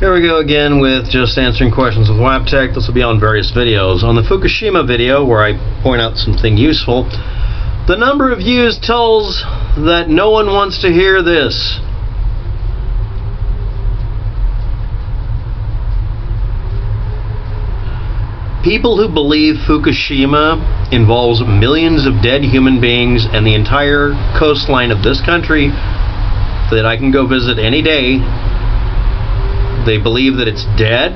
Here we go again with just answering questions with WAPTech. This will be on various videos. On the Fukushima video, where I point out something useful, the number of views tells that no one wants to hear this. People who believe Fukushima involves millions of dead human beings and the entire coastline of this country that I can go visit any day, they believe that it's dead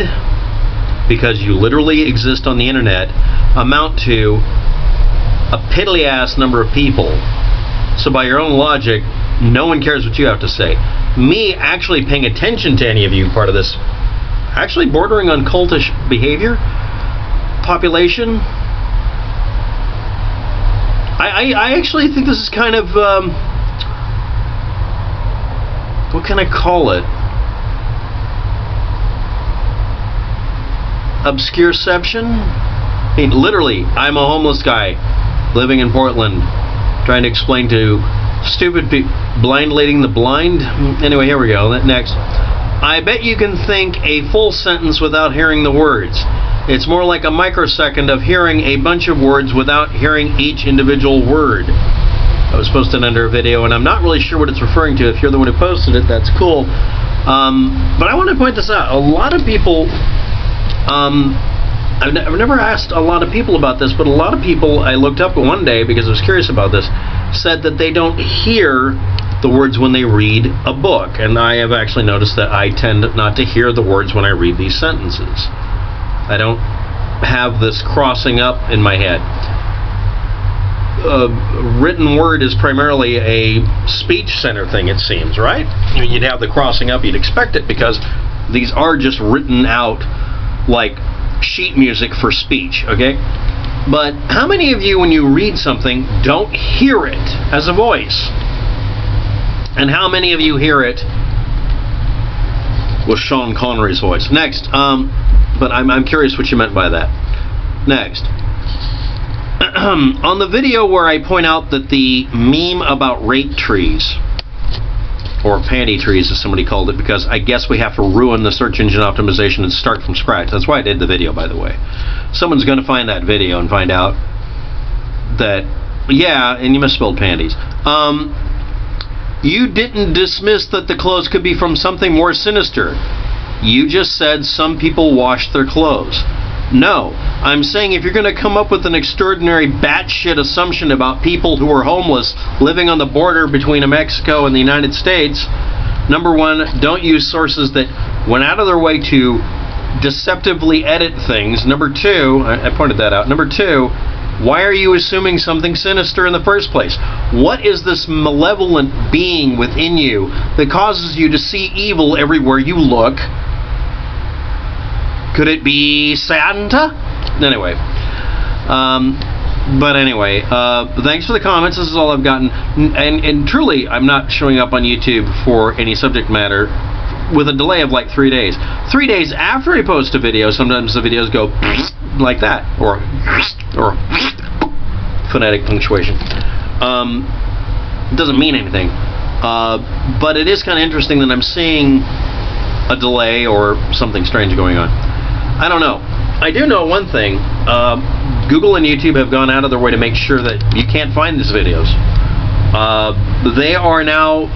because you literally exist on the internet, amount to a piddly-ass number of people. So by your own logic, no one cares what you have to say. Me actually paying attention to any of you, part of this, actually bordering on cultish behavior, population, I actually think this is kind of, what can I call it? Obscureception? I mean, literally, I'm a homeless guy living in Portland trying to explain to stupid people, blind leading the blind. Anyway, here we go. Next. I bet you can think a full sentence without hearing the words. It's more like a microsecond of hearing a bunch of words without hearing each individual word. I was posted under a video, and I'm not really sure what it's referring to. If you're the one who posted it, that's cool. But I want to point this out. A lot of people... I've never asked a lot of people about this, but a lot of people I looked up one day because I was curious about this, said that they don't hear the words when they read a book. And I have actually noticed that I tend not to hear the words when I read these sentences. I don't have this crossing up in my head. Written word is primarily a speech center thing, it seems, right? You'd have the crossing up, you'd expect it, because these are just written out like sheet music for speech, okay? But how many of you, when you read something, don't hear it as a voice? And how many of you hear it with Sean Connery's voice? Next, but I'm curious what you meant by that. Next. On the video where I point out that the meme about rake trees, or panty trees as somebody called it, because I guess we have to ruin the search engine optimization and start from scratch. That's why I did the video, by the way. Someone's going to find that video and find out that, yeah, and you misspelled panties. You didn't dismiss that the clothes could be from something more sinister. You just said some people wash their clothes. No, I'm saying if you're going to come up with an extraordinary batshit assumption about people who are homeless living on the border between Mexico and the United States, number one, don't use sources that went out of their way to deceptively edit things. Number two, I pointed that out. Number two, why are you assuming something sinister in the first place? What is this malevolent being within you that causes you to see evil everywhere you look? Could it be Santa? Anyway. But anyway, thanks for the comments. This is all I've gotten. And truly, I'm not showing up on YouTube for any subject matter with a delay of like 3 days. 3 days after I post a video, sometimes the videos go like that. Or phonetic punctuation. It doesn't mean anything. But it is kind of interesting that I'm seeing a delay or something strange going on. I don't know. I do know one thing. Google and YouTube have gone out of their way to make sure that you can't find these videos. They are now...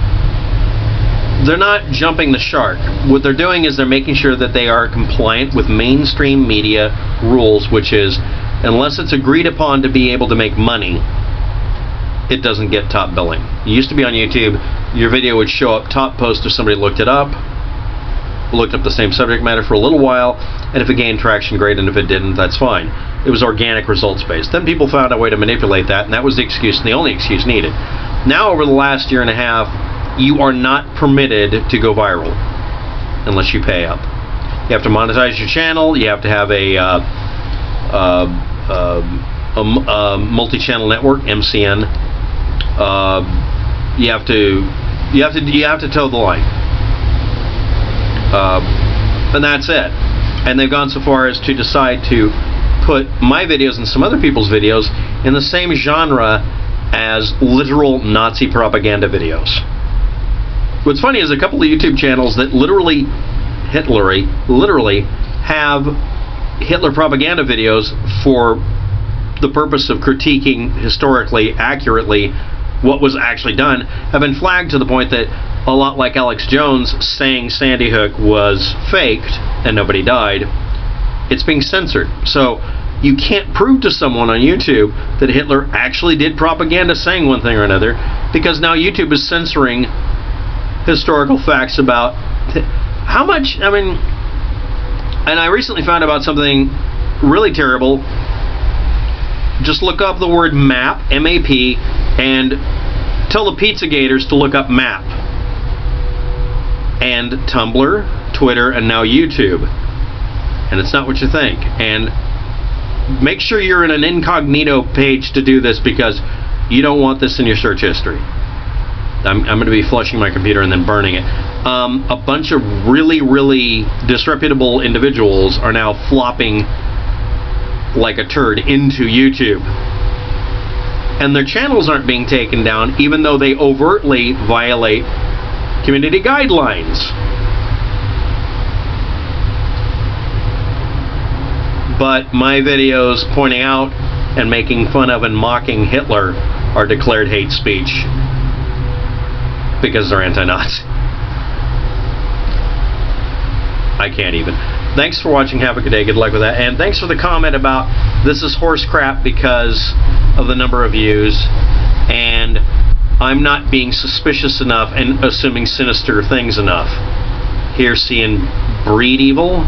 They're not jumping the shark. What they're doing is they're making sure that they are compliant with mainstream media rules, which is, unless it's agreed upon to be able to make money, it doesn't get top billing. It used to be on YouTube, your video would show up top post if somebody looked it up, looked up the same subject matter for a little while, and if it gained traction, great, and if it didn't, that's fine. It was organic, results-based. Then people found a way to manipulate that, and that was the excuse, and the only excuse needed. Now, over the last year and a half, you are not permitted to go viral unless you pay up. You have to monetize your channel, you have to have a multi-channel network, MCN. You have to toe the line. And that's it. And they've gone so far as to decide to put my videos and some other people's videos in the same genre as literal Nazi propaganda videos. What's funny is a couple of YouTube channels that literally literally have Hitler propaganda videos for the purpose of critiquing historically accurately what was actually done, have been flagged to the point that, a lot like Alex Jones saying Sandy Hook was faked and nobody died, it's being censored. So you can't prove to someone on YouTube that Hitler actually did propaganda saying one thing or another, because now YouTube is censoring historical facts about how much, I mean, and I recently found out something really terrible. Just look up the word map, M-A-P, and tell the Pizzagators to look up map. And Tumblr, Twitter, and now YouTube. And it's not what you think. And make sure you're in an incognito page to do this, because you don't want this in your search history. I'm going to be flushing my computer and then burning it. A bunch of really, really disreputable individuals are now flopping like a turd into YouTube. And their channels aren't being taken down, even though they overtly violate community guidelines. But my videos pointing out and making fun of and mocking Hitler are declared hate speech because they're anti-Nazi. I can't even. Thanks for watching. Have a good day. Good luck with that. And thanks for the comment about this is horse crap because of the number of views. And I'm not being suspicious enough and assuming sinister things enough. Here seeing breed evil.